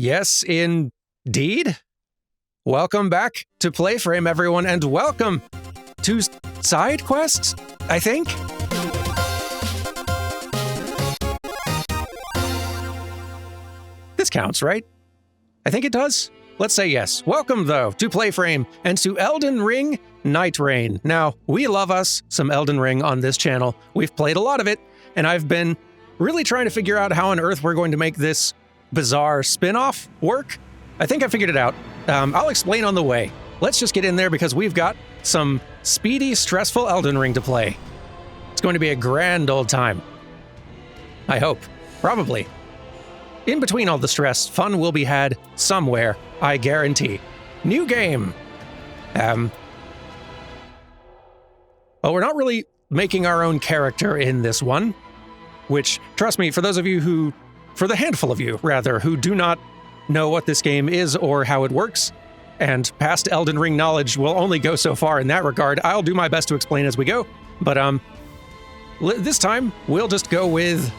Yes, indeed. Welcome back to PlayFrame, everyone, and welcome to side quests, I think. This counts, right? I think it does. Let's say yes. Welcome, though, to PlayFrame and to Elden Ring Nightreign. Now, we love us some Elden Ring on this channel. We've played a lot of it, and I've been really trying to figure out how on earth we're going to make this bizarre spin-off work. I think I figured it out. I'll explain on the way. Let's just get in there because we've got some speedy, stressful Elden Ring to play. It's going to be a grand old time. I hope. Probably. In between all the stress, fun will be had somewhere, I guarantee. New game. Well, we're not really making our own character in this one, which, trust me, for the handful of you, rather, who do not know what this game is or how it works, and past Elden Ring knowledge will only go so far in that regard. I'll do my best to explain as we go, but this time we'll just go with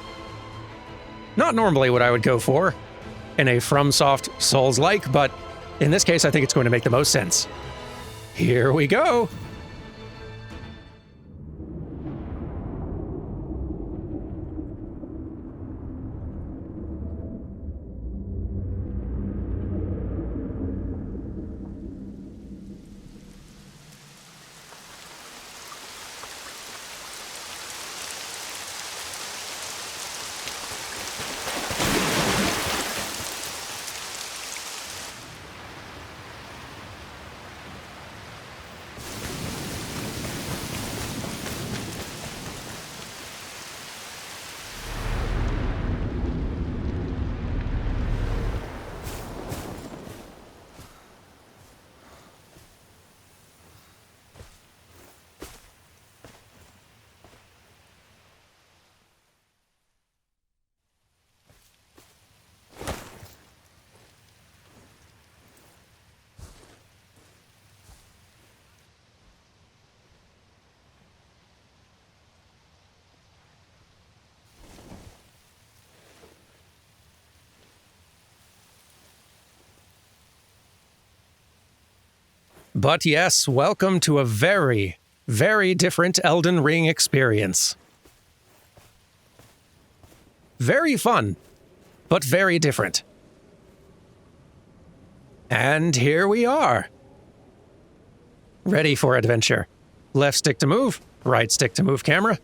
not normally what I would go for in a FromSoft Souls-like, but in this case I think it's going to make the most sense. Here we go. But yes, welcome to a very, very different Elden Ring experience. Very fun, but very different. And here we are. Ready for adventure. Left stick to move, right stick to move camera.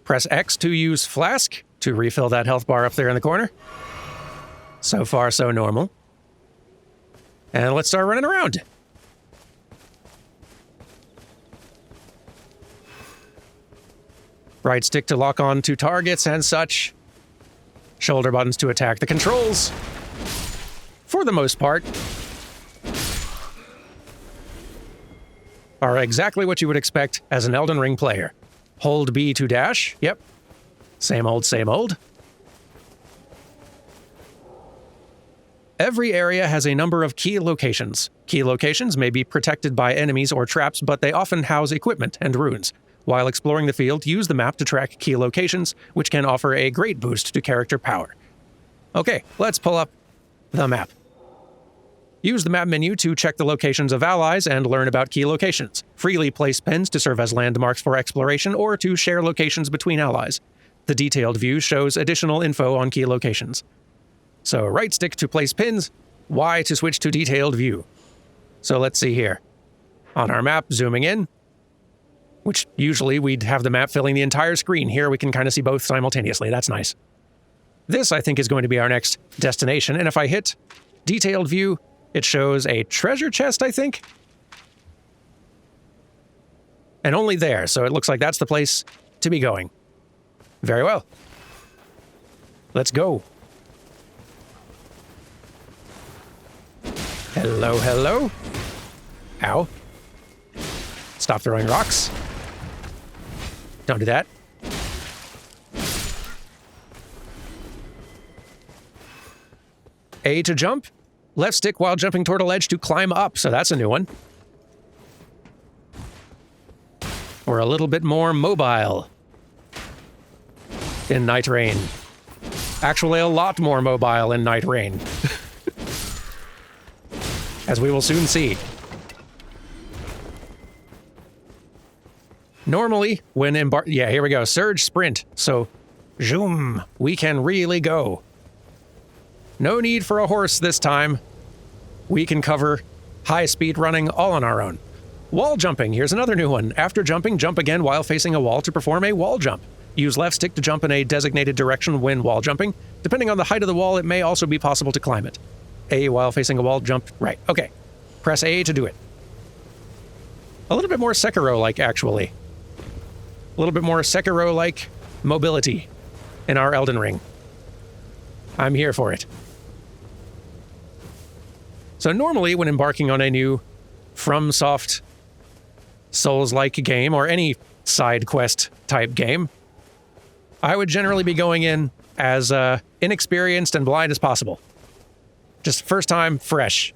Press X to use flask to refill that health bar up there in the corner. So far, so normal. And let's start running around. Right stick to lock on to targets and such. Shoulder buttons to attack the controls. For the most part, are exactly what you would expect as an Elden Ring player. Hold B to dash. Yep. Same old, same old. Every area has a number of key locations. Key locations may be protected by enemies or traps, but they often house equipment and runes. While exploring the field, use the map to track key locations, which can offer a great boost to character power. Okay, let's pull up the map. Use the map menu to check the locations of allies and learn about key locations. Freely place pins to serve as landmarks for exploration or to share locations between allies. The detailed view shows additional info on key locations. So right stick to place pins, Y to switch to detailed view. So let's see here. On our map, zooming in, which usually we'd have the map filling the entire screen. Here we can kind of see both simultaneously. That's nice. This, I think, is going to be our next destination. And if I hit detailed view, it shows a treasure chest, I think. And only there, so it looks like that's the place to be going. Very well. Let's go. Hello, hello. Ow. Stop throwing rocks. Don't do that. A to jump. Left stick while jumping toward a ledge to climb up, so that's a new one. We're a little bit more mobile in Nightreign. Actually, a lot more mobile in Nightreign. As we will soon see. Normally, when yeah, here we go. Surge sprint. So, zoom. We can really go. No need for a horse this time. We can cover high-speed running all on our own. Wall jumping. Here's another new one. After jumping, jump again while facing a wall to perform a wall jump. Use left stick to jump in a designated direction when wall jumping. Depending on the height of the wall, it may also be possible to climb it. A while facing a wall, jump right. Okay. Press A to do it. A little bit more Sekiro-like, actually. A little bit more Sekiro-like mobility in our Elden Ring. I'm here for it. So normally, when embarking on a new FromSoft Souls-like game, or any side quest type game, I would generally be going in as inexperienced and blind as possible. Just first time, fresh.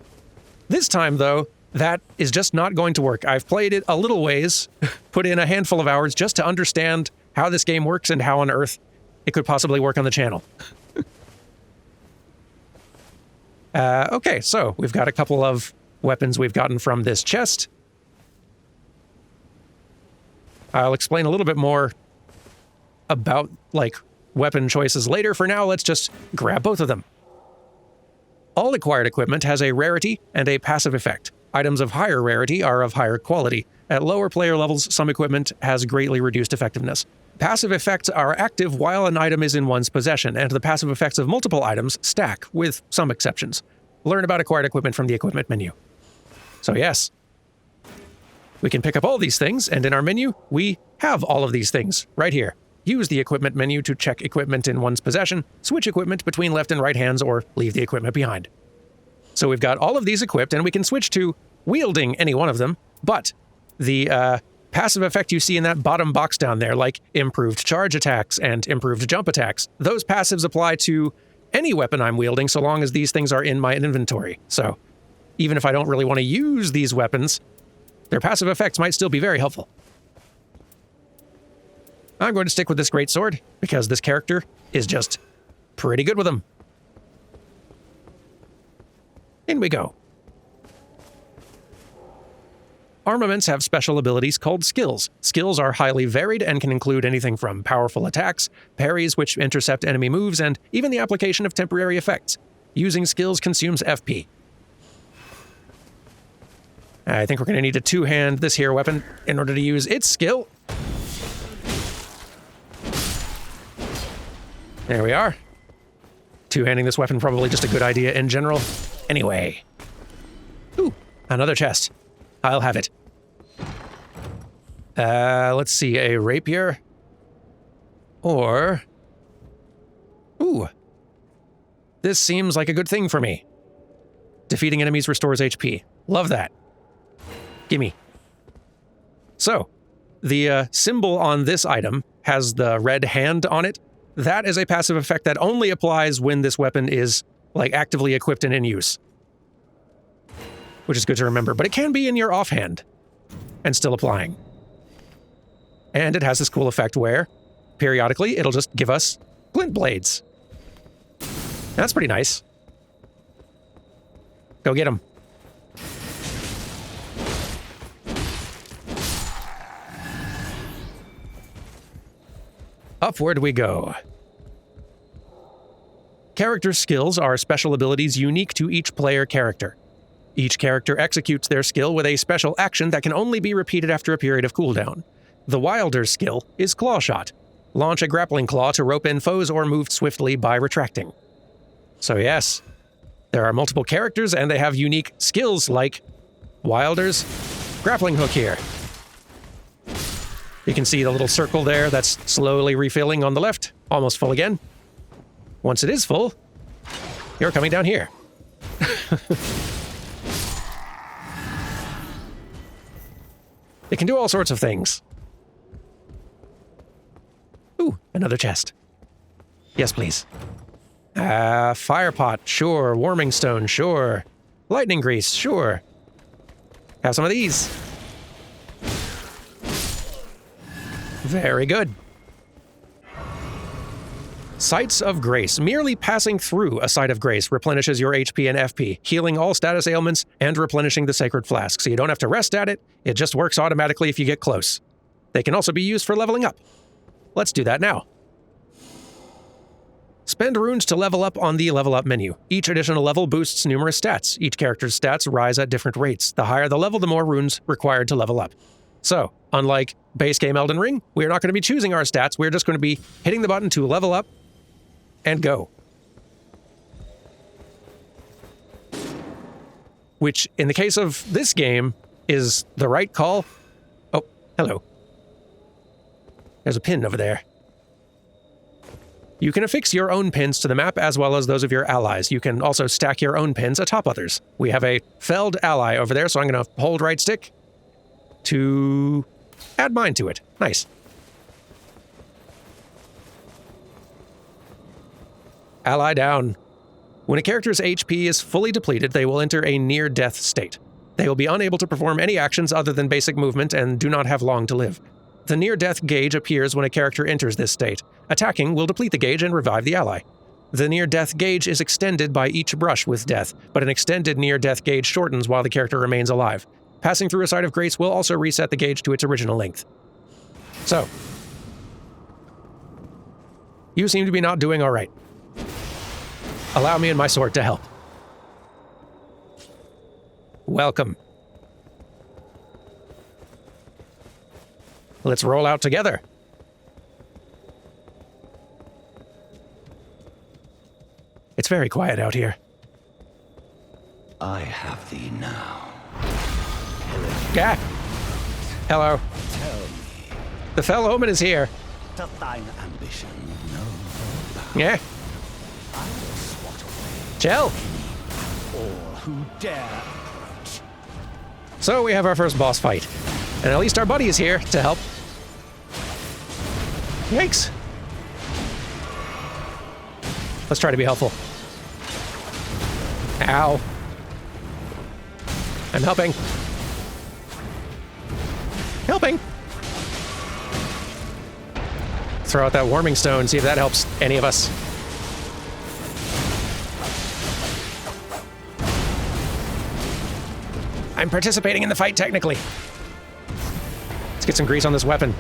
This time, though, that is just not going to work. I've played it a little ways, put in a handful of hours just to understand how this game works and how on earth it could possibly work on the channel. Okay, so we've got a couple of weapons we've gotten from this chest. I'll explain a little bit more about, weapon choices later. For now, let's just grab both of them. All acquired equipment has a rarity and a passive effect. Items of higher rarity are of higher quality. At lower player levels, some equipment has greatly reduced effectiveness. Passive effects are active while an item is in one's possession, and the passive effects of multiple items stack, with some exceptions. Learn about acquired equipment from the equipment menu. So yes, we can pick up all these things, and in our menu, we have all of these things right here. Use the equipment menu to check equipment in one's possession, switch equipment between left and right hands, or leave the equipment behind. So we've got all of these equipped, and we can switch to wielding any one of them, but the passive effect you see in that bottom box down there, like improved charge attacks and improved jump attacks, those passives apply to any weapon I'm wielding so long as these things are in my inventory. So even if I don't really want to use these weapons, their passive effects might still be very helpful. I'm going to stick with this greatsword because this character is just pretty good with them. In we go. Armaments have special abilities called skills. Skills are highly varied and can include anything from powerful attacks, parries which intercept enemy moves, and even the application of temporary effects. Using skills consumes FP. I think we're going to need to two-hand this here weapon in order to use its skill. There we are. Two-handing this weapon probably just a good idea in general. Anyway. Ooh, another chest. I'll have it. Let's see, a rapier. Or... Ooh. This seems like a good thing for me. Defeating enemies restores HP. Love that. Gimme. So, the symbol on this item has the red hand on it. That is a passive effect that only applies when this weapon is, actively equipped and in use. Which is good to remember, but it can be in your offhand and still applying. And it has this cool effect where, periodically, it'll just give us glint blades. That's pretty nice. Go get them. Upward we go. Character skills are special abilities unique to each player character. Each character executes their skill with a special action that can only be repeated after a period of cooldown. The Wilder's skill is Claw Shot. Launch a grappling claw to rope in foes or move swiftly by retracting. So yes, there are multiple characters and they have unique skills like Wilder's grappling hook here. You can see the little circle there that's slowly refilling on the left, almost full again. Once it is full, you're coming down here. It can do all sorts of things. Ooh, another chest. Yes, please. Fire pot, sure. Warming stone, sure. Lightning grease, sure. Have some of these. Very good. Sites of Grace. Merely passing through a site of grace replenishes your HP and FP, healing all status ailments and replenishing the sacred flask, so you don't have to rest at it, it just works automatically if you get close. They can also be used for leveling up. Let's do that now. Spend runes to level up on the level up menu. Each additional level boosts numerous stats. Each character's stats rise at different rates. The higher the level, the more runes required to level up. So, unlike base game Elden Ring, we're not going to be choosing our stats, we're just going to be hitting the button to level up and go. Which, in the case of this game, is the right call. Oh, hello. There's a pin over there. You can affix your own pins to the map as well as those of your allies. You can also stack your own pins atop others. We have a felled ally over there, so I'm going to hold right stick to add mine to it. Nice. Ally down. When a character's HP is fully depleted, they will enter a near-death state. They will be unable to perform any actions other than basic movement and do not have long to live. The near-death gauge appears when a character enters this state. Attacking will deplete the gauge and revive the ally. The near-death gauge is extended by each brush with death, but an extended near-death gauge shortens while the character remains alive. Passing through a site of grace will also reset the gauge to its original length. So, you seem to be not doing all right. Allow me and my sword to help. Welcome. Let's roll out together. It's very quiet out here. I have thee now. Yeah. Hello. Tell me, The fell omen is here. doth thine ambition know about Yeah. I will swat away Chill. all who dare approach. So we have our first boss fight. And at least our buddy is here to help. Yikes. Let's try to be helpful. Ow. I'm helping. Helping. Throw out that warming stone, see if that helps any of us. I'm participating in the fight technically. Let's get some grease on this weapon.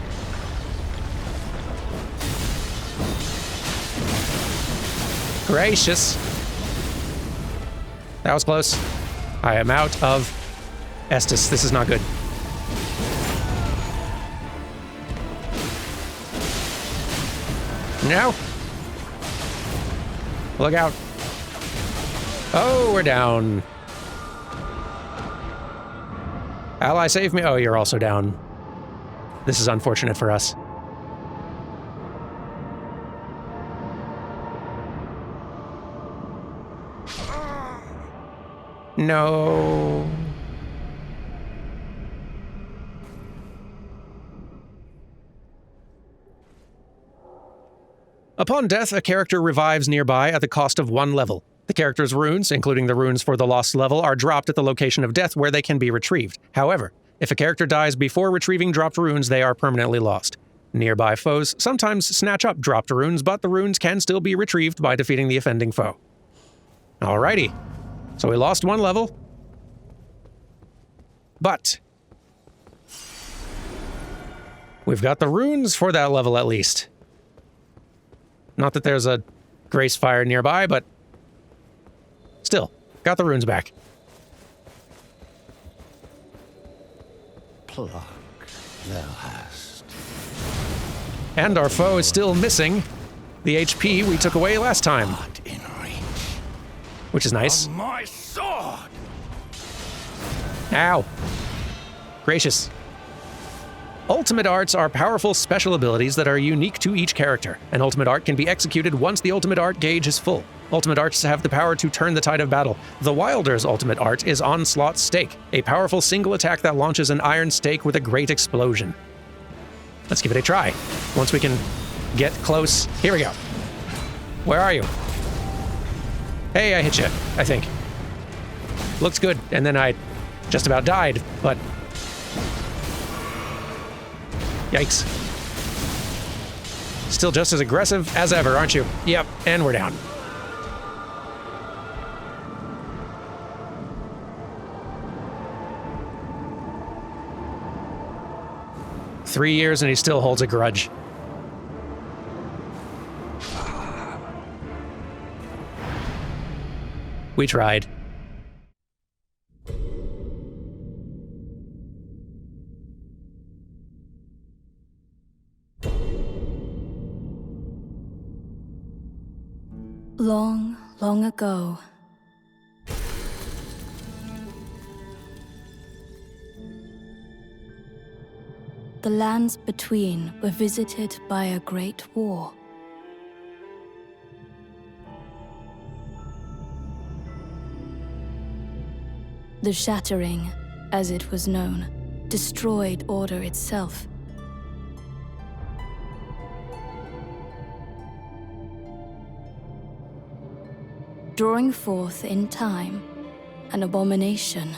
Gracious. That was close. I am out of Estus. This is not good. No. Look out. Oh, we're down. Ally, save me. Oh, you're also down. This is unfortunate for us. No. Upon death, a character revives nearby at the cost of 1 level. The character's runes, including the runes for the lost level, are dropped at the location of death where they can be retrieved. However, if a character dies before retrieving dropped runes, they are permanently lost. Nearby foes sometimes snatch up dropped runes, but the runes can still be retrieved by defeating the offending foe. Alrighty. So we lost 1 level. But we've got the runes for that level at least. Not that there's a grace fire nearby, but still, got the runes back. Pluck thou hast. And our foe is still missing the HP we took away last time, Not in reach. which is nice. Of my sword! Ow. Gracious. Ultimate arts are powerful special abilities that are unique to each character. An ultimate art can be executed once the ultimate art gauge is full. Ultimate arts have the power to turn the tide of battle. The Wilder's ultimate art is Onslaught Stake, a powerful single attack that launches an iron stake with a great explosion. Let's give it a try. Once we can get close. Here we go. Where are you? Hey, I hit you, I think. Looks good, and then I just about died, but yikes. Still just as aggressive as ever, aren't you? Yep, and we're down. Three years and he still holds a grudge. We tried. Long, long ago, the lands between were visited by a great war. The Shattering, as it was known, destroyed order itself. Drawing forth in time an abomination.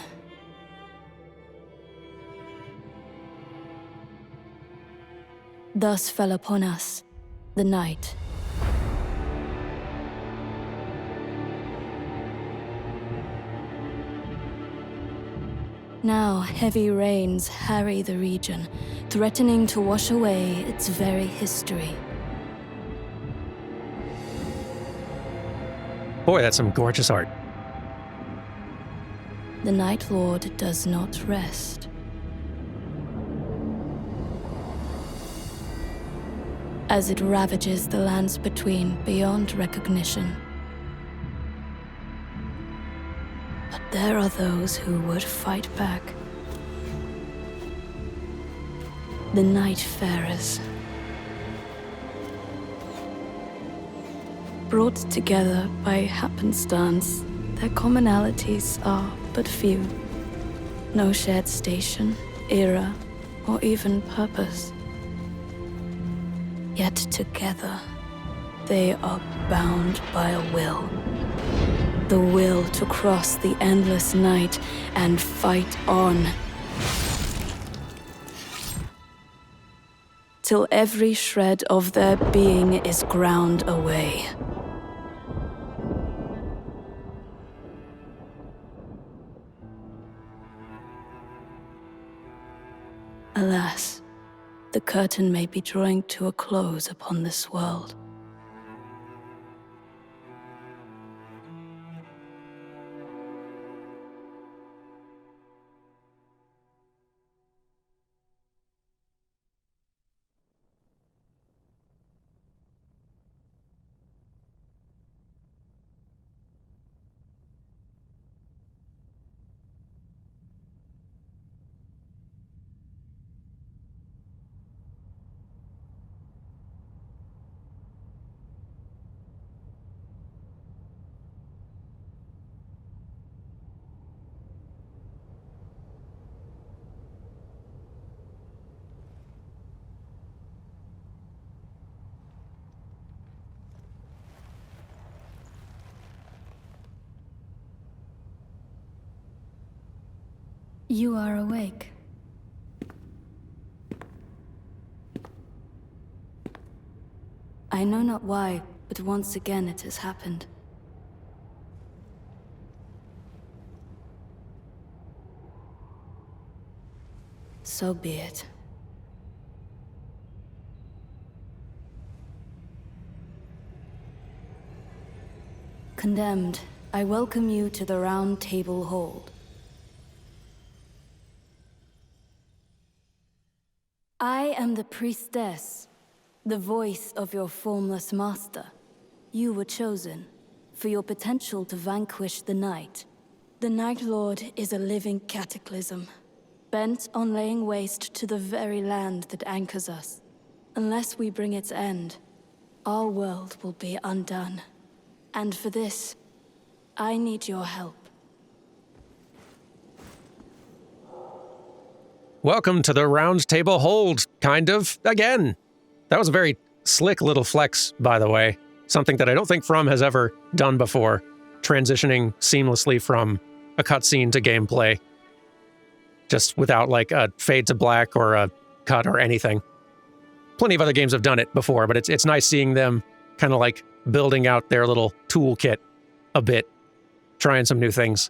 Thus fell upon us the night. Now heavy rains harry the region, threatening to wash away its very history. Boy, that's some gorgeous art. The Night Lord does not rest. As it ravages the lands between beyond recognition. But there are those who would fight back. The Nightfarers. Brought together by happenstance, their commonalities are but few. No shared station, era, or even purpose. Yet together, they are bound by a will. The will to cross the endless night and fight on. Till every shred of their being is ground away. Alas, the curtain may be drawing to a close upon this world. You are awake. I know not why, but once again it has happened. So be it. Condemned, I welcome you to the Roundtable Hold. I am the priestess, the voice of your formless master. You were chosen for your potential to vanquish the night. The Night Lord is a living cataclysm, bent on laying waste to the very land that anchors us. Unless we bring its end, our world will be undone. And for this, I need your help. Welcome to the Roundtable Hold, kind of, again. That was a very slick little flex, by the way. Something that I don't think From has ever done before, transitioning seamlessly from a cutscene to gameplay. Just without like a fade to black or a cut or anything. plenty of other games have done it before, but it's nice seeing them kind of like building out their little toolkit a bit, trying some new things.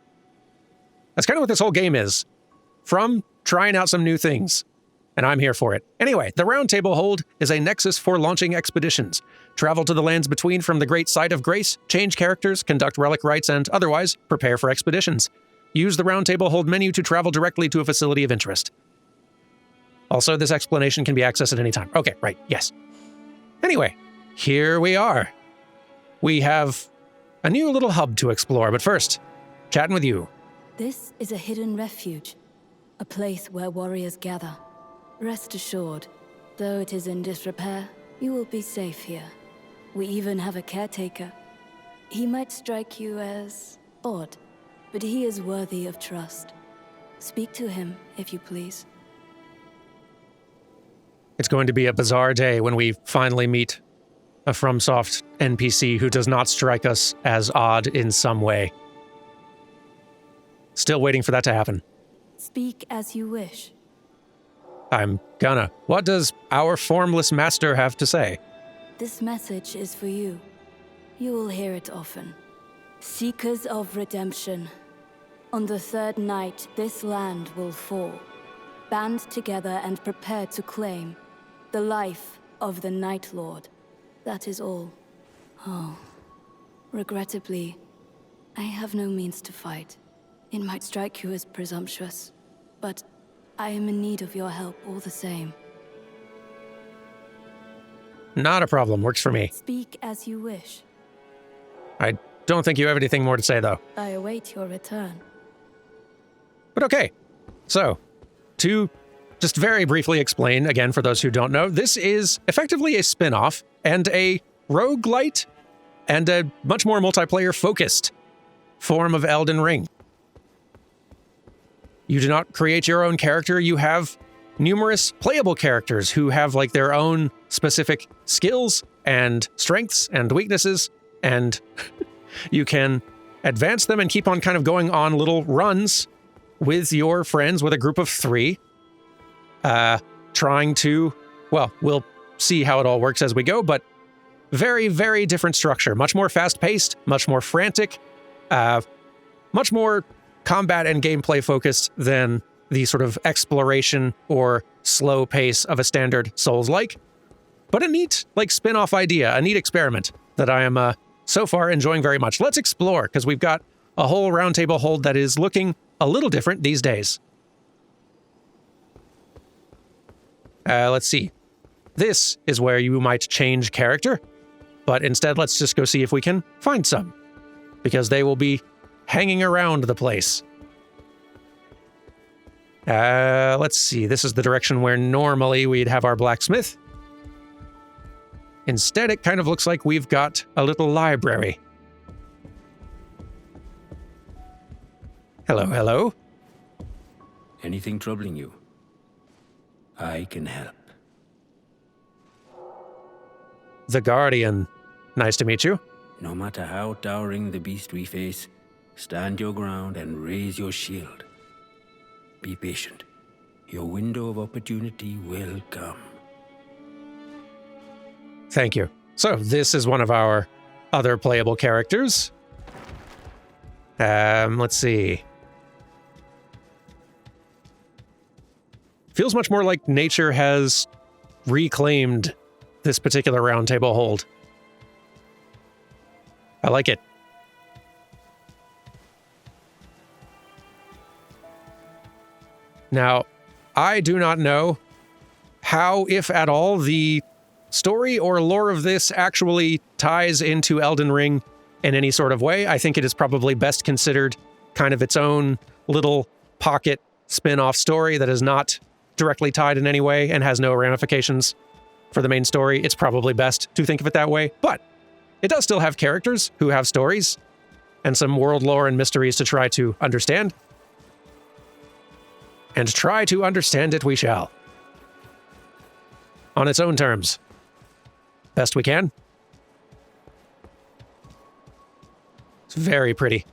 That's kind of what this whole game is. From trying out some new things. And I'm here for it. Anyway, the Roundtable Hold is a nexus for launching expeditions. Travel to the lands between from the Great Site of Grace, change characters, conduct relic rites, and otherwise prepare for expeditions. Use the Roundtable Hold menu to travel directly to a facility of interest. Also, this explanation can be accessed at any time. Okay, right, yes. Anyway, here we are. We have a new little hub to explore, but first, chatting with you. This is a hidden refuge, a place where warriors gather. Rest assured, though it is in disrepair, you will be safe here. We even have a caretaker. He might strike you as odd, but he is worthy of trust. Speak to him, if you please. It's going to be a bizarre day when we finally meet a FromSoft NPC who does not strike us as odd in some way. Still waiting for that to happen. Speak as you wish. I'm gonna. What does our formless master have to say? This message is for you. You will hear it often. Seekers of redemption. On the third night, this land will fall. Band together and prepare to claim the life of the Night Lord. That is all. Oh. Regrettably, I have no means to fight. It might strike you as presumptuous, but I am in need of your help all the same. Not a problem. Works for me. Speak as you wish. I don't think you have anything more to say, though. I await your return. But okay. So, to just very briefly explain, again, for those who don't know, this is effectively a spin-off and a roguelite and a much more multiplayer-focused form of Elden Ring. You do not create your own character. You have numerous playable characters who have like their own specific skills and strengths and weaknesses, and you can advance them and keep on kind of going on little runs with your friends, with a group of 3, trying to, well, we'll see how it all works as we go, but very, very different structure. Much more fast-paced, much more frantic, much more combat and gameplay focused than the sort of exploration or slow pace of a standard Souls-like. But a neat, like, spin-off idea, a neat experiment that I am so far enjoying very much. Let's explore, because we've got a whole Roundtable Hold that is looking a little different these days. Let's see. This is where you might change character, but instead let's just go see if we can find some, because they will be hanging around the place. Let's see. This is the direction where normally we'd have our blacksmith. Instead, it kind of looks like we've got a little library. Hello, hello. Anything troubling you? I can help. The Guardian. Nice to meet you. No matter how towering the beast we face, stand your ground and raise your shield. Be patient. Your window of opportunity will come. Thank you. So, this is one of our other playable characters. Let's see. Feels much more like nature has reclaimed this particular Roundtable Hold. I like it. Now, I do not know how, if at all, the story or lore of this actually ties into Elden Ring in any sort of way. I think it is probably best considered kind of its own little pocket spin-off story that is not directly tied in any way and has no ramifications for the main story. It's probably best to think of it that way, but it does still have characters who have stories and some world lore and mysteries to try to understand. And try to understand it we shall. On its own terms. Best we can. It's very pretty.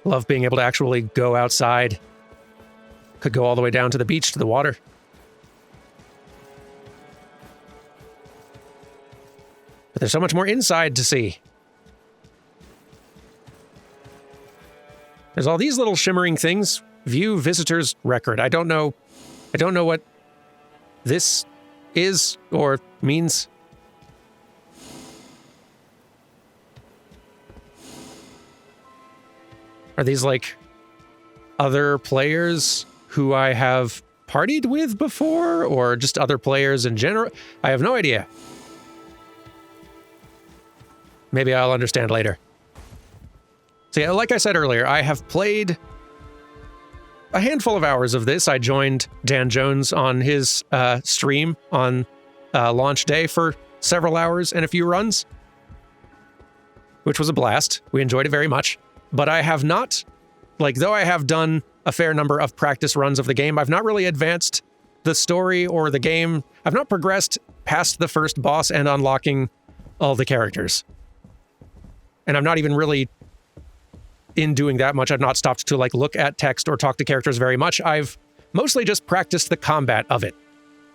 Love being able to actually go outside. Could go all the way down to the beach, to the water. But there's so much more inside to see. There's all these little shimmering things. View visitor's record. I don't know what this is or means. Are these like other players who I have partied with before, or just other players in general? I have no idea. Maybe I'll understand later. So yeah, like I said earlier, I have played a handful of hours of this. I joined Dan Jones on his stream on launch day for several hours and a few runs, which was a blast. We enjoyed it very much. But I have not, though I have done a fair number of practice runs of the game, I've not really advanced the story or the game. I've not progressed past the first boss and unlocking all the characters. And I'm not even really in doing that much. I've not stopped to look at text or talk to characters very much. I've mostly just practiced the combat of it.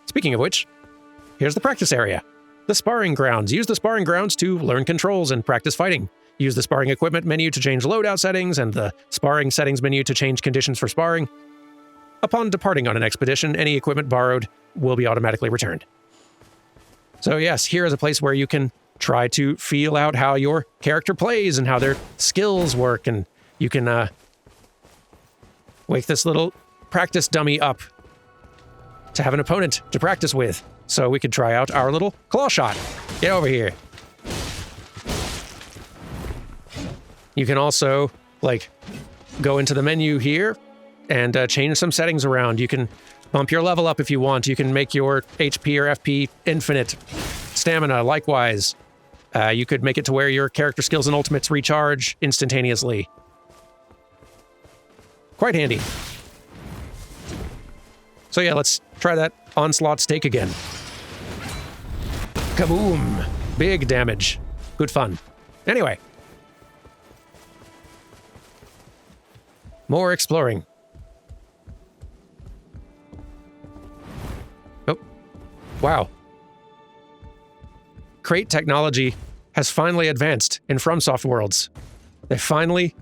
Speaking of which, here's the practice area. The sparring grounds. Use the sparring grounds to learn controls and practice fighting. Use the sparring equipment menu to change loadout settings and the sparring settings menu to change conditions for sparring. Upon departing on an expedition, any equipment borrowed will be automatically returned. So yes, here is a place where you can try to feel out how your character plays and how their skills work, and you can wake this little practice dummy up to have an opponent to practice with, so we could try out our little claw shot. Get over here. You can also, go into the menu here and change some settings around. You can bump your level up if you want. You can make your HP or FP infinite. Stamina, likewise. You could make it to where your character skills and ultimates recharge instantaneously. Quite handy. So yeah, let's try that onslaught stake again. Kaboom! Big damage. Good fun. Anyway. More exploring. Oh. Wow. Crate technology has finally advanced in FromSoft worlds. They finally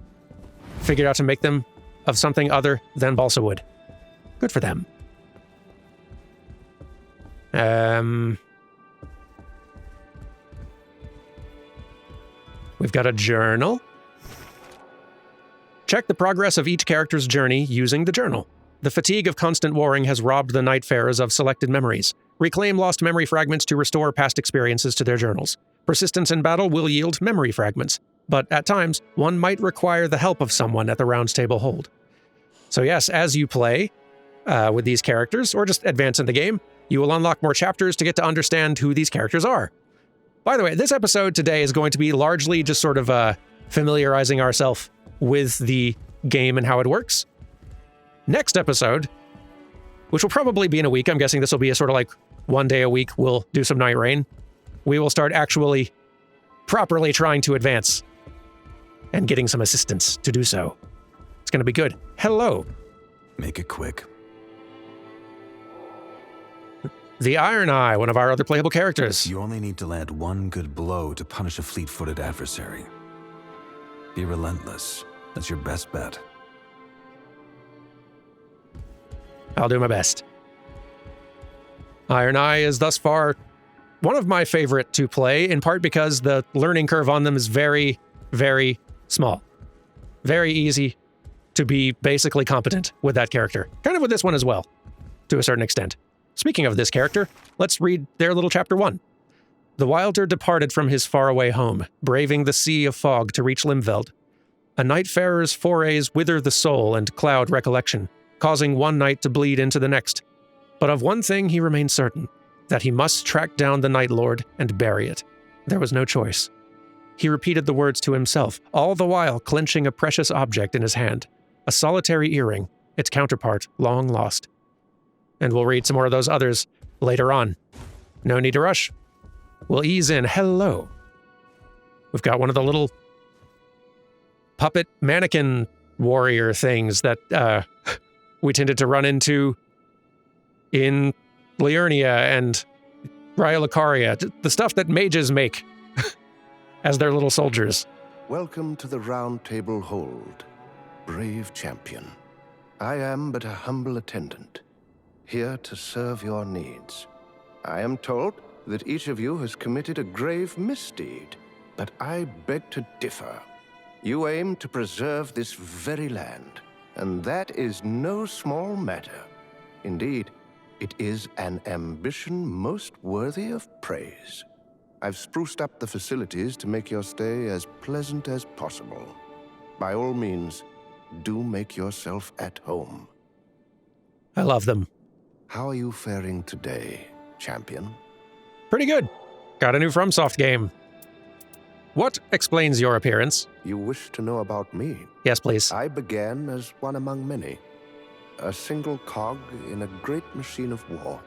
figured out to make them of something other than balsa wood. Good for them. We've got a journal. Check the progress of each character's journey using the journal. The fatigue of constant warring has robbed the Nightfarers of selected memories. Reclaim lost memory fragments to restore past experiences to their journals. Persistence in battle will yield memory fragments, but at times, one might require the help of someone at the Roundtable Hold. So yes, as you play with these characters, or just advance in the game, you will unlock more chapters to get to understand who these characters are. By the way, this episode today is going to be largely just sort of familiarizing ourselves with the game and how it works. Next episode, which will probably be in a week, I'm guessing this will be a sort of one day a week, we'll do some Nightreign. We will start actually properly trying to advance and getting some assistance to do so. It's going to be good. Hello. Make it quick. The Iron Eye, one of our other playable characters. You only need to land one good blow to punish a fleet-footed adversary. Be relentless. That's your best bet. I'll do my best. Iron Eye is thus far one of my favorite to play, in part because the learning curve on them is very, very small. Very easy to be basically competent with that character. Kind of with this one as well, to a certain extent. Speaking of this character, let's read their little chapter 1. The Wilder departed from his faraway home, braving the sea of fog to reach Limveld. A Nightfarer's forays wither the soul and cloud recollection, causing one night to bleed into the next. But of one thing he remained certain, that he must track down the Night Lord and bury it. There was no choice. He repeated the words to himself, all the while clenching a precious object in his hand, a solitary earring, its counterpart long lost. And we'll read some more of those others later on. No need to rush. We'll ease in. Hello. We've got one of the little puppet mannequin warrior things that we tended to run into in Liurnia and Rhyolicaria, the stuff that mages make as their little soldiers. Welcome to the Roundtable Hold, brave champion. I am but a humble attendant, here to serve your needs. I am told that each of you has committed a grave misdeed, but I beg to differ. You aim to preserve this very land, and that is no small matter. Indeed, it is an ambition most worthy of praise. I've spruced up the facilities to make your stay as pleasant as possible. By all means, do make yourself at home. I love them. How are you faring today, champion? Pretty good. Got a new FromSoft game. What explains your appearance? You wish to know about me? Yes, please. I began as one among many. A single cog in a great machine of war.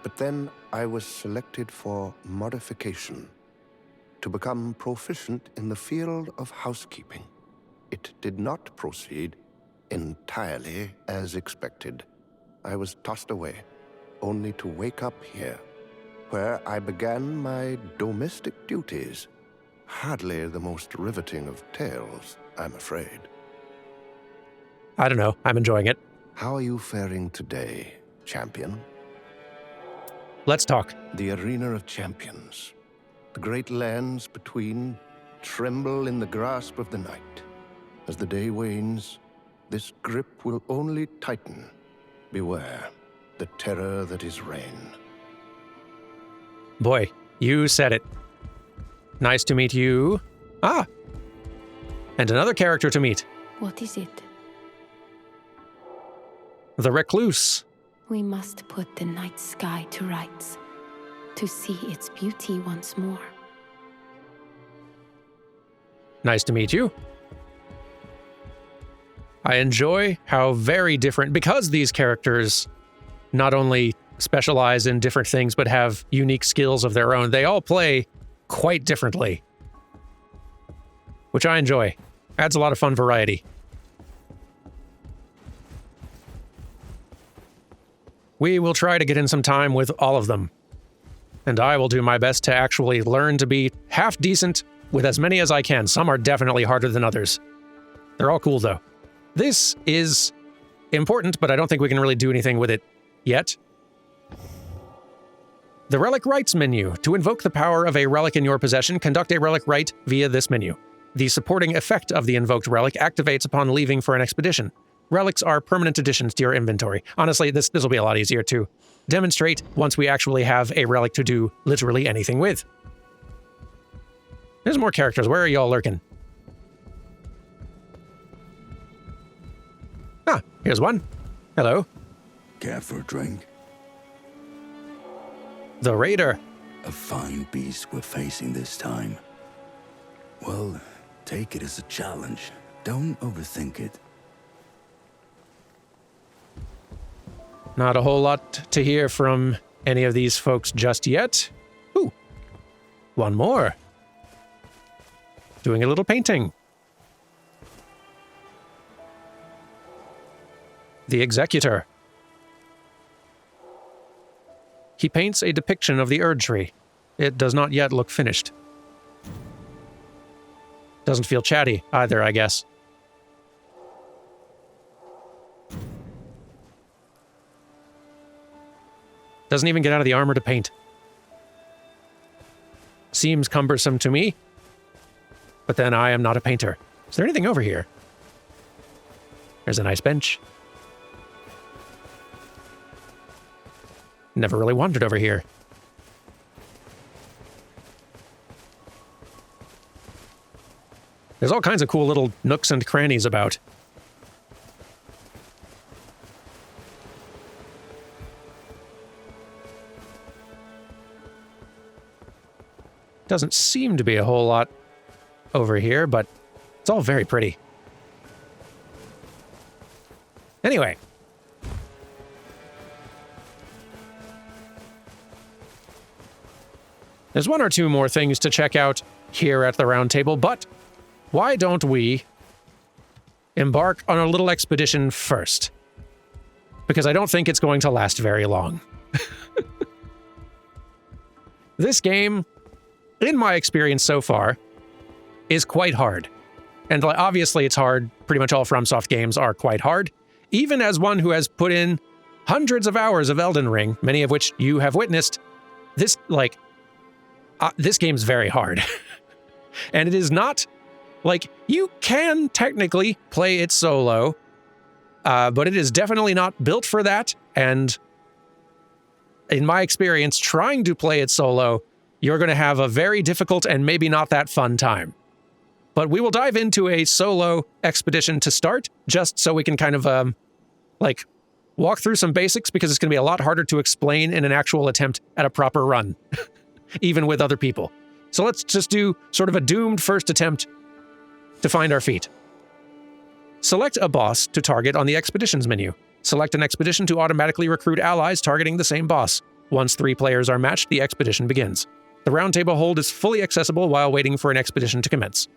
But then I was selected for modification, to become proficient in the field of housekeeping. It did not proceed entirely as expected. I was tossed away, only to wake up here, where I began my domestic duties. Hardly the most riveting of tales, I'm afraid. I don't know. I'm enjoying it. How are you faring today, champion? Let's talk. The arena of champions. The great lands between tremble in the grasp of the night. As the day wanes, this grip will only tighten. Beware the terror that is rain. Boy, you said it. Nice to meet you. Ah! And another character to meet. What is it? The Recluse. We must put the night sky to rights, to see its beauty once more. Nice to meet you. I enjoy how very different, because these characters not only specialize in different things but have unique skills of their own, they all play quite differently, which I enjoy. Adds a lot of fun variety. We will try to get in some time with all of them, and I will do my best to actually learn to be half decent with as many as I can. Some are definitely harder than others. They're all cool, though. This is important, but I don't think we can really do anything with it yet. The Relic Rites menu. To invoke the power of a relic in your possession, conduct a relic rite via this menu. The supporting effect of the invoked relic activates upon leaving for an expedition. Relics are permanent additions to your inventory. Honestly, this will be a lot easier to demonstrate once we actually have a relic to do literally anything with. There's more characters. Where are y'all lurking? Ah, here's one. Hello. Care for a drink? The Raider. A fine beast we're facing this time. Well, take it as a challenge. Don't overthink it. Not a whole lot to hear from any of these folks just yet. Ooh, one more. Doing a little painting. The Executor. He paints a depiction of the Erd Tree. It does not yet look finished. Doesn't feel chatty either, I guess. Doesn't even get out of the armor to paint. Seems cumbersome to me, but then I am not a painter. Is there anything over here? There's a nice bench. Never really wandered over here. There's all kinds of cool little nooks and crannies about. Doesn't seem to be a whole lot over here, but it's all very pretty. Anyway. There's one or two more things to check out here at the Roundtable, but why don't we embark on a little expedition first, because I don't think it's going to last very long. This game, in my experience so far, is quite hard. And obviously it's hard. Pretty much all FromSoft games are quite hard. Even as one who has put in hundreds of hours of Elden Ring, many of which you have witnessed, this game's very hard. And it is not, you can technically play it solo, but it is definitely not built for that. And in my experience, trying to play it solo, you're going to have a very difficult and maybe not that fun time. But we will dive into a solo expedition to start, just so we can kind of, walk through some basics, because it's going to be a lot harder to explain in an actual attempt at a proper run, even with other people. So let's just do sort of a doomed first attempt to find our feet. Select a boss to target on the expeditions menu. Select an expedition to automatically recruit allies targeting the same boss. Once 3 players are matched, the expedition begins. The Roundtable Hold is fully accessible while waiting for an expedition to commence.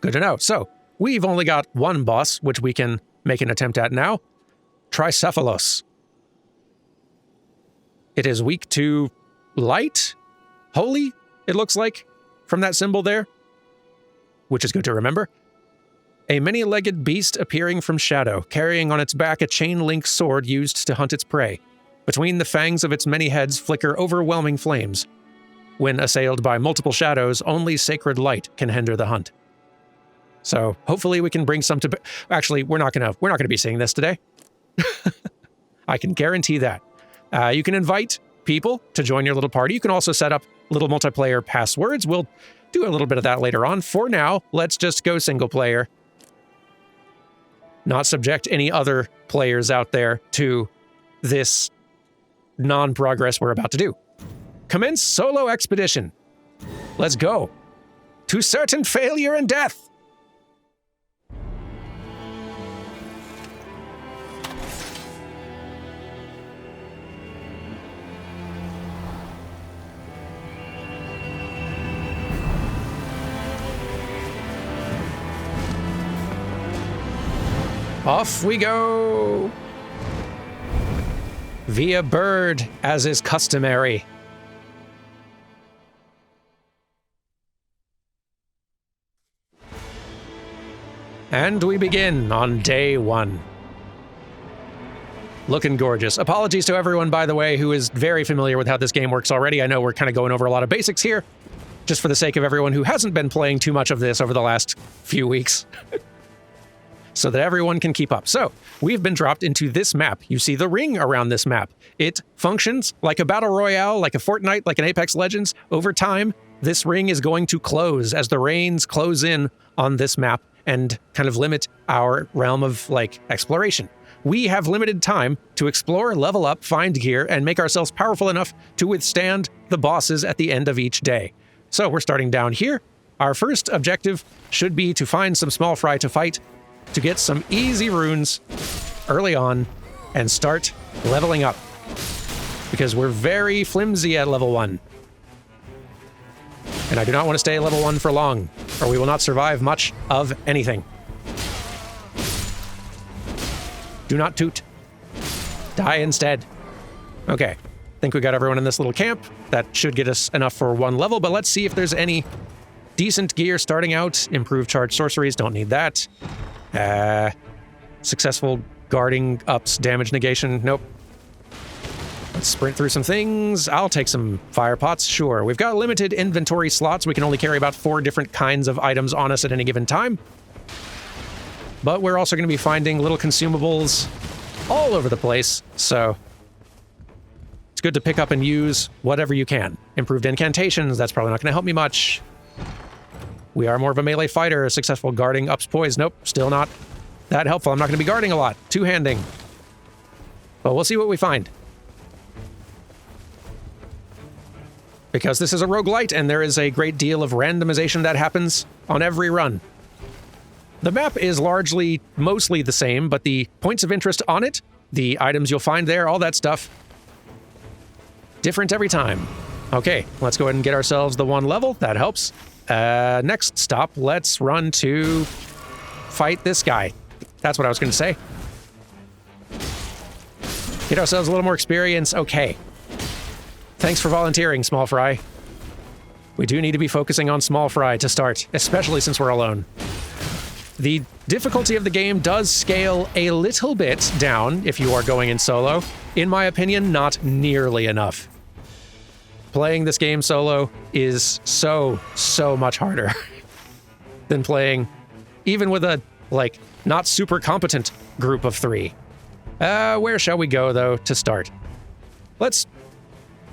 Good to know. So, we've only got one boss, which we can make an attempt at now. Tricephalos. It is weak to light? Holy, it looks like, from that symbol there. Which is good to remember. A many-legged beast appearing from shadow, carrying on its back a chain-link sword used to hunt its prey. Between the fangs of its many heads flicker overwhelming flames. When assailed by multiple shadows, only sacred light can hinder the hunt. So hopefully we can bring some to... Actually, we're not gonna be seeing this today. I can guarantee that. You can invite people to join your little party. You can also set up little multiplayer passwords. We'll do a little bit of that later on. For now, let's just go single player. Not subject any other players out there to this non-progress we're about to do. Commence solo expedition. Let's go. To certain failure and death. Off we go! Via bird, as is customary. And we begin on day 1. Looking gorgeous. Apologies to everyone, by the way, who is very familiar with how this game works already. I know we're kind of going over a lot of basics here, just for the sake of everyone who hasn't been playing too much of this over the last few weeks. So that everyone can keep up. So, we've been dropped into this map. You see the ring around this map. It functions like a battle royale, like a Fortnite, like an Apex Legends. Over time, this ring is going to close as the rains close in on this map and kind of limit our realm of, exploration. We have limited time to explore, level up, find gear, and make ourselves powerful enough to withstand the bosses at the end of each day. So, we're starting down here. Our first objective should be to find some small fry to fight, to get some easy runes early on and start leveling up, because we're very flimsy at level 1. And I do not want to stay at level 1 for long, or we will not survive much of anything. Do not toot. Die instead. Okay, I think we got everyone in this little camp. That should get us enough for 1 level, but let's see if there's any decent gear starting out. Improved charge sorceries, don't need that. Successful guarding ups, damage negation, nope. Let's sprint through some things. I'll take some fire pots, sure. We've got limited inventory slots. We can only carry about 4 different kinds of items on us at any given time. But we're also going to be finding little consumables all over the place, so it's good to pick up and use whatever you can. Improved incantations, that's probably not going to help me much. We are more of a melee fighter. Successful guarding ups poise. Nope, still not that helpful. I'm not going to be guarding a lot. Two-handing. But we'll see what we find. Because this is a roguelite, and there is a great deal of randomization that happens on every run. The map is mostly the same, but the points of interest on it, the items you'll find there, all that stuff, different every time. Okay, let's go ahead and get ourselves the 1 level. That helps. Next stop, let's run to fight this guy. That's what I was going to say. Get ourselves a little more experience. Okay. Thanks for volunteering, Small Fry. We do need to be focusing on Small Fry to start, especially since we're alone. The difficulty of the game does scale a little bit down if you are going in solo. In my opinion, not nearly enough. Playing this game solo is so much harder than playing even with a, like, not super competent group of 3. Where shall we go, though, to start? Let's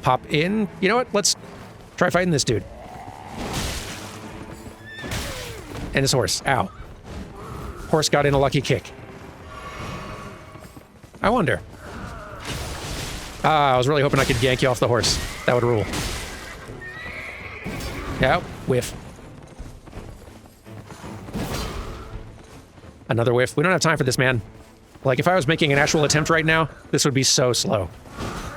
pop in. You know what? Let's try fighting this dude. And his horse. Ow. Horse got in a lucky kick. I wonder. I was really hoping I could gank you off the horse. That would rule. Yeah, whiff. Another whiff. We don't have time for this, man. Like, if I was making an actual attempt right now, this would be so slow.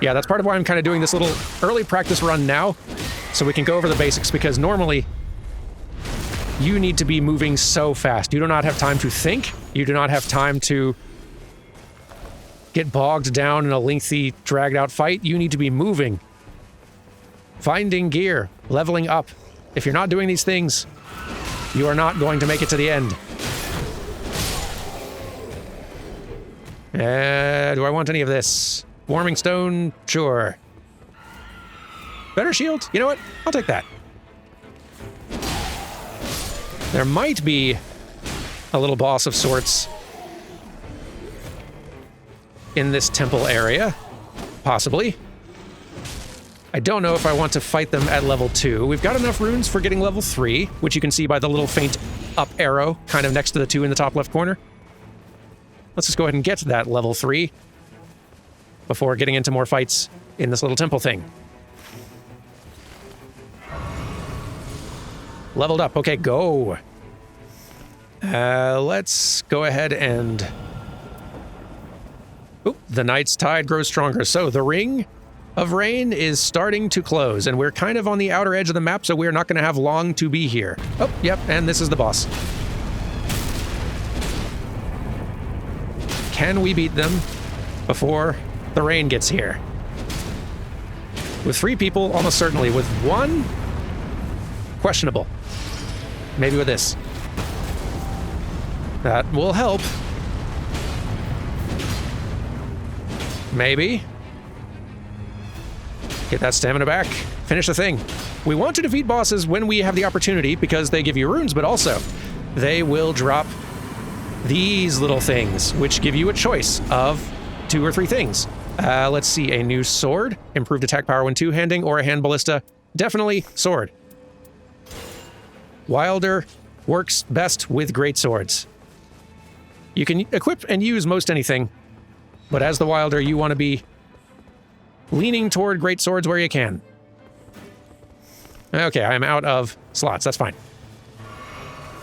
Yeah, that's part of why I'm kind of doing this little early practice run now, so we can go over the basics, because normally you need to be moving so fast. You do not have time to think. You do not have time to get bogged down in a lengthy, dragged-out fight. You need to be moving, finding gear, leveling up. If you're not doing these things, you are not going to make it to the end. Do I want any of this? Warming stone? Sure. Better shield? You know what? I'll take that. There might be a little boss of sorts in this temple area. Possibly. I don't know if I want to fight them at level 2. We've got enough runes for getting level 3, which you can see by the little faint up arrow kind of next to the 2 in the top left corner. Let's just go ahead and get to that level 3 before getting into more fights in this little temple thing. Leveled up. Okay, go. Let's go ahead and... Oop, the night's tide grows stronger. So the ring of rain is starting to close, and we're kind of on the outer edge of the map, so we're not going to have long to be here. Oh, yep, and this is the boss. Can we beat them before the rain gets here? With 3 people, almost certainly. With 1, questionable. Maybe with this. That will help. Maybe. Get that stamina back. Finish the thing. We want to defeat bosses when we have the opportunity, because they give you runes, but also they will drop these little things, which give you a choice of 2 or 3 things. Let's see, a new sword, improved attack power when two-handing, or a hand ballista. Definitely sword. Wilder works best with great swords. You can equip and use most anything, but as the Wilder, you want to be leaning toward great swords where you can. Okay, I'm out of slots. That's fine.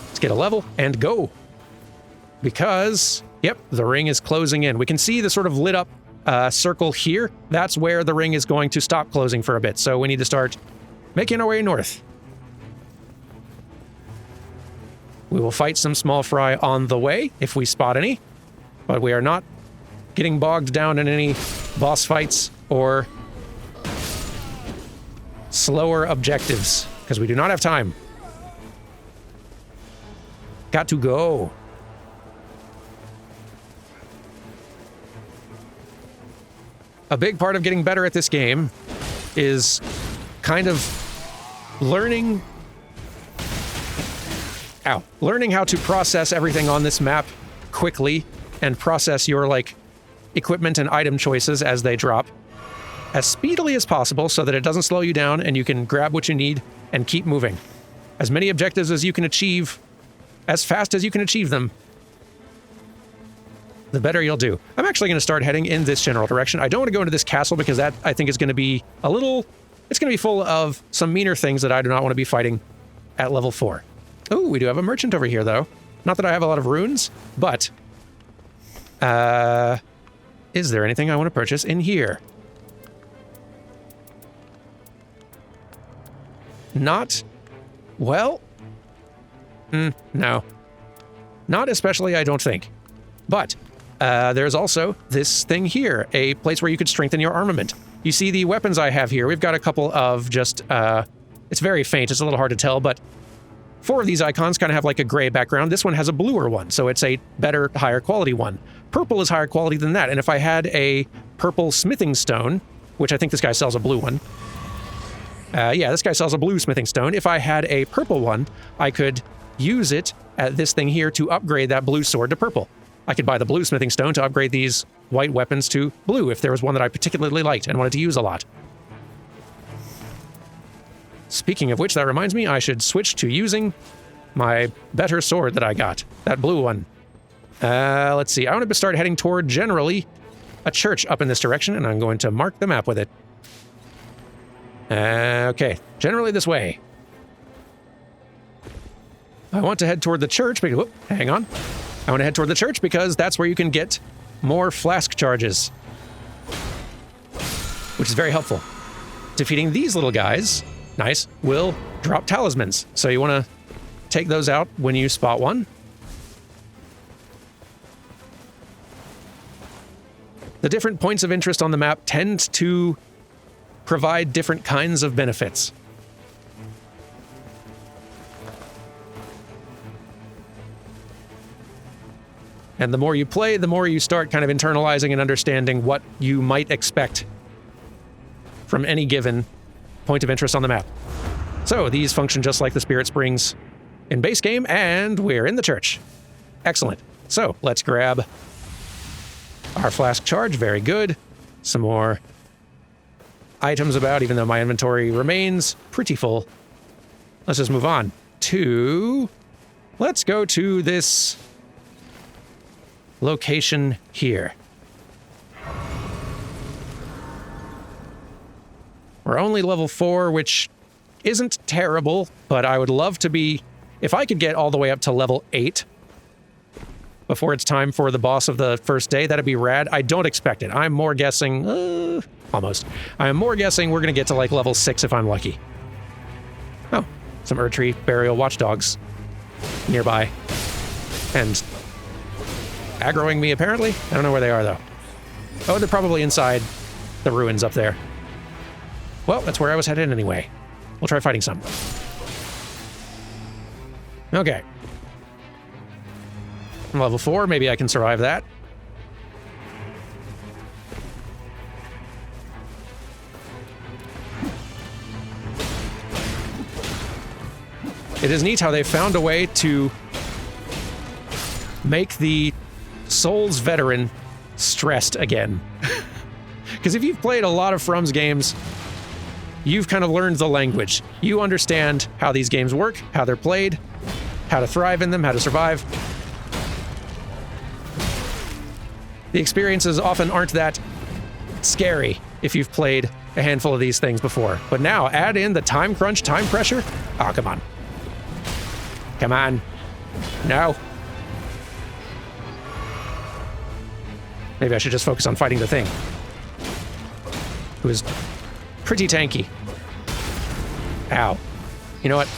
Let's get a level and go. Because, yep, the ring is closing in. We can see the sort of lit up circle here. That's where the ring is going to stop closing for a bit. So we need to start making our way north. We will fight some small fry on the way, if we spot any. But we are not getting bogged down in any boss fights or slower objectives, because we do not have time. Got to go. A big part of getting better at this game is kind of learning how to process everything on this map quickly and process your, like, equipment and item choices as they drop as speedily as possible so that it doesn't slow you down and you can grab what you need and keep moving. As many objectives as you can achieve, as fast as you can achieve them, the better you'll do. I'm actually going to start heading in this general direction. I don't want to go into this castle because that, I think, is going to be a little... It's going to be full of some meaner things that I do not want to be fighting at level 4. Oh, we do have a merchant over here, though. Not that I have a lot of runes, but... is there anything I want to purchase in here? Not... Well... no. Not especially, I don't think. But there's also this thing here, a place where you could strengthen your armament. You see the weapons I have here. We've got a couple of just, it's very faint, it's a little hard to tell, but 4 of these icons kind of have like a gray background. This one has a bluer one, so it's a better, higher quality one. Purple is higher quality than that, and if I had a purple smithing stone, which I think this guy sells a blue one. Yeah, this guy sells a blue smithing stone. If I had a purple one, I could use it at this thing here to upgrade that blue sword to purple. I could buy the blue smithing stone to upgrade these white weapons to blue if there was one that I particularly liked and wanted to use a lot. Speaking of which, that reminds me, I should switch to using my better sword that I got, that blue one. Let's see, I want to start heading toward, generally, a church up in this direction, and I'm going to mark the map with it. Okay, generally this way. I want to head toward the church because, whoop, hang on. I want to head toward the church because that's where you can get more flask charges, which is very helpful. Defeating these little guys, nice, will drop talismans. So you want to take those out when you spot one. The different points of interest on the map tend to provide different kinds of benefits. And the more you play, the more you start kind of internalizing and understanding what you might expect from any given point of interest on the map. So these function just like the Spirit Springs in base game, and we're in the church. Excellent. So let's grab our flask charge. Very good. Some more items about, even though my inventory remains pretty full. Let's just move on to... Let's go to this location here. We're only level 4, which isn't terrible, but I would love to be... If I could get all the way up to level 8 before it's time for the boss of the first day, that'd be rad. I don't expect it. I'm more guessing... almost. I'm more guessing we're going to get to like level 6 if I'm lucky. Oh, some Erdtree burial watchdogs nearby. And aggroing me, apparently? I don't know where they are, though. Oh, they're probably inside the ruins up there. Well, that's where I was headed anyway. We'll try fighting some. Okay. I'm level 4, maybe I can survive that. It is neat how they found a way to make the Souls veteran stressed again. Because if you've played a lot of From's games, you've kind of learned the language. You understand how these games work, how they're played, how to thrive in them, how to survive. The experiences often aren't that scary if you've played a handful of these things before. But now, add in the time crunch, time pressure. Oh, come on. Come on. No. Maybe I should just focus on fighting the thing, who is pretty tanky. Ow. You know what?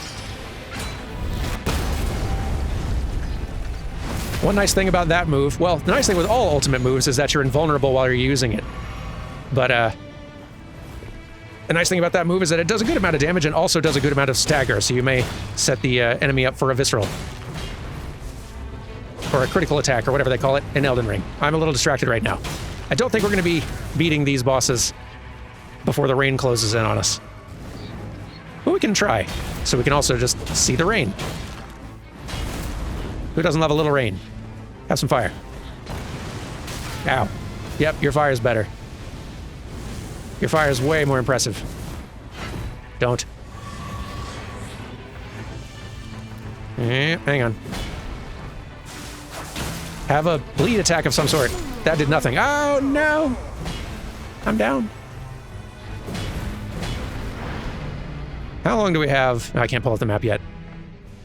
One nice thing about that move, well, the nice thing with all ultimate moves is that you're invulnerable while you're using it. But, the nice thing about that move is that it does a good amount of damage and also does a good amount of stagger, so you may set the enemy up for a visceral. Or a critical attack, or whatever they call it, in Elden Ring. I'm a little distracted right now. I don't think we're going to be beating these bosses before the rain closes in on us. But we can try, so we can also just see the rain. Who doesn't love a little rain? Have some fire. Ow. Yep, your fire's better. Your fire's way more impressive. Don't. Hang on. Have a bleed attack of some sort. That did nothing. Oh, no! I'm down. How long do we have? I can't pull up the map yet.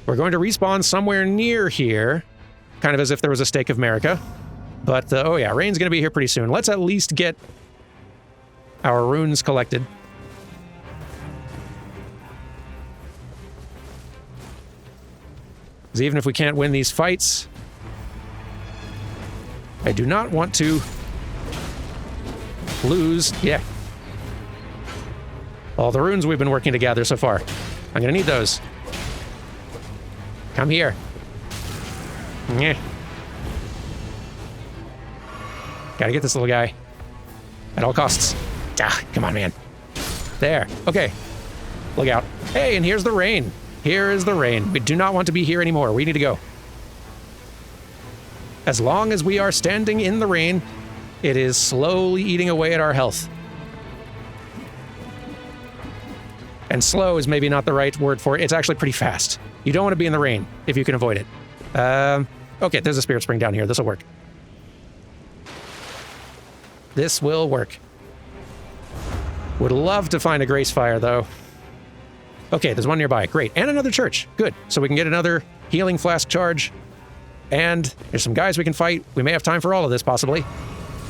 We're going to respawn somewhere near here, kind of as if there was a Stake of America. But, oh yeah, rain's going to be here pretty soon. Let's at least get our runes collected. Because even if we can't win these fights, I do not want to lose, yeah, all the runes we've been working to gather so far. I'm gonna need those. Come here. Yeah. Gotta get this little guy at all costs. Ah, come on, man. There. Okay. Look out. Hey, and here's the rain. Here is the rain. We do not want to be here anymore. We need to go. As long as we are standing in the rain, it is slowly eating away at our health. And slow is maybe not the right word for it. It's actually pretty fast. You don't want to be in the rain if you can avoid it. Okay, there's a spirit spring down here. This will work. This will work. Would love to find a grace fire, though. Okay, there's one nearby. Great. And another church. Good. So we can get another healing flask charge. And there's some guys we can fight. We may have time for all of this, possibly.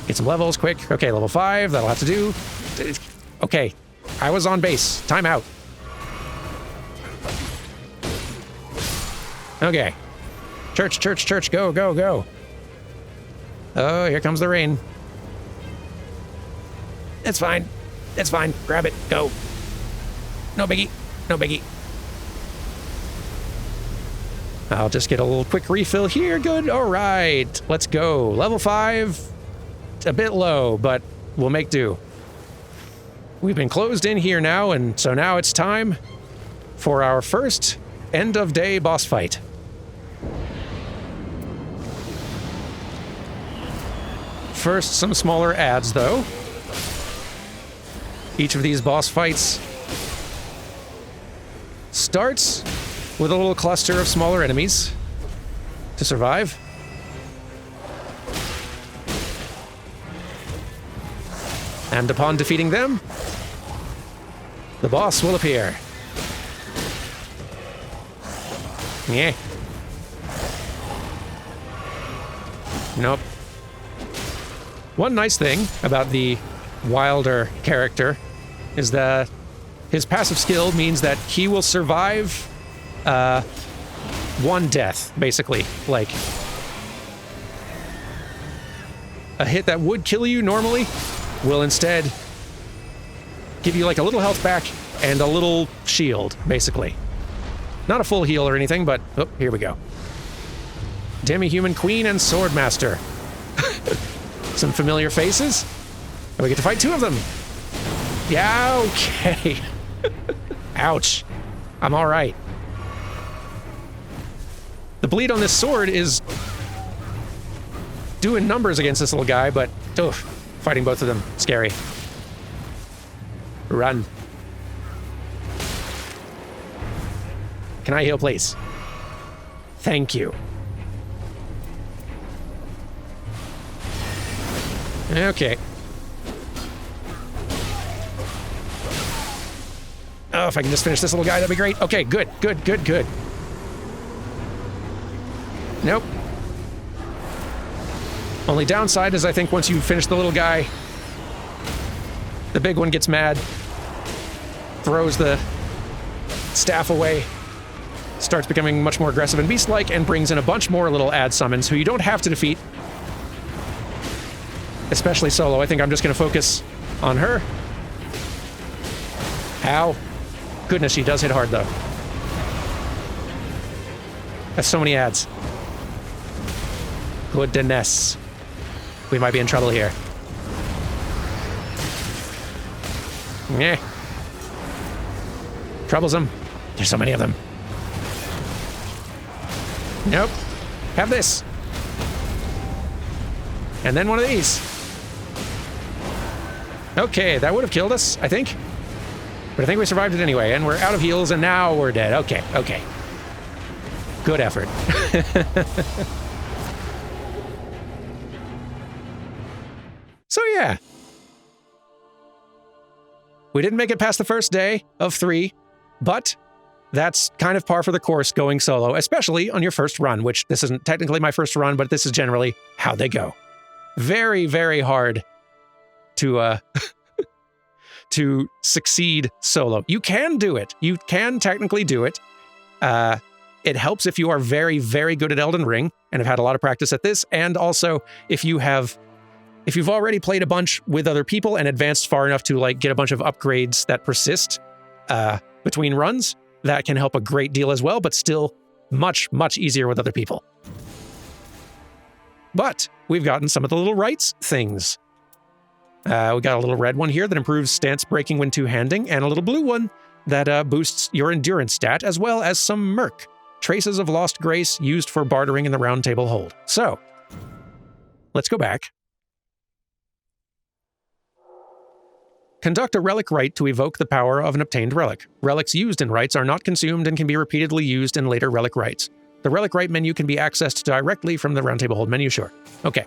Get some levels quick. Okay, level 5. That'll have to do. Okay. I was on base. Time out. Okay. Church, church, church. Go, go, go. Oh, here comes the rain. It's fine. It's fine. Grab it. Go. No biggie. No biggie. I'll just get a little quick refill here. Good. All right. Let's go. Level 5. A bit low, but we'll make do. We've been closed in here now, and so now it's time for our first end-of-day boss fight. First, some smaller adds, though. Each of these boss fights starts with a little cluster of smaller enemies to survive. And upon defeating them, the boss will appear. Yeah. Nope. One nice thing about the Wilder character is that his passive skill means that he will survive one death, basically. Like, a hit that would kill you normally will instead give you like a little health back and a little shield, basically. Not a full heal or anything, but oh, here we go. Demi-human queen and swordmaster. Some familiar faces. And we get to fight 2 of them. Yeah, okay. Ouch. I'm all right. The bleed on this sword is doing numbers against this little guy, but oof, fighting both of them, scary. Run. Can I heal, please? Thank you. Okay. Oh, if I can just finish this little guy, that'd be great. Okay, good, good, good, good. Nope. Only downside is I think once you finish the little guy, the big one gets mad, throws the staff away, starts becoming much more aggressive and beast-like, and brings in a bunch more little ad summons who you don't have to defeat. Especially solo. I think I'm just going to focus on her. Ow. Goodness, she does hit hard, though. That's so many ads. Goodness. We might be in trouble here. Yeah. Troublesome. There's so many of them. Nope. Have this. And then one of these. Okay, that would have killed us, I think. But I think we survived it anyway, and we're out of heals, and now we're dead. Okay, okay. Good effort. So yeah. We didn't make it past the first day of 3, but that's kind of par for the course going solo, especially on your first run, which this isn't technically my first run, but this is generally how they go. Very, very hard to to succeed solo. You can do it. You can technically do it. It helps if you are very, very good at Elden Ring and have had a lot of practice at this, and also if you've already played a bunch with other people and advanced far enough to like get a bunch of upgrades that persist between runs, that can help a great deal as well, but still much, much easier with other people. But we've gotten some of the little rights things. We got a little red one here that improves stance breaking when two-handing, and a little blue one that boosts your endurance stat, as well as some merc, traces of lost grace used for bartering in the Roundtable Hold. So, let's go back. Conduct a relic rite to evoke the power of an obtained relic. Relics used in rites are not consumed and can be repeatedly used in later relic rites. The relic rite menu can be accessed directly from the Roundtable Hold menu, sure. Okay.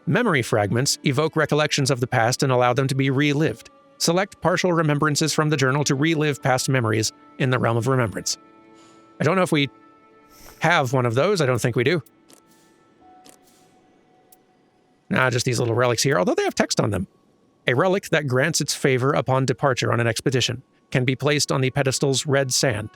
Memory fragments evoke recollections of the past and allow them to be relived. Select partial remembrances from the journal to relive past memories in the realm of remembrance. I don't know if we have one of those. I don't think we do. Nah, just these little relics here, although they have text on them. A relic that grants its favor upon departure on an expedition can be placed on the pedestal's red sand.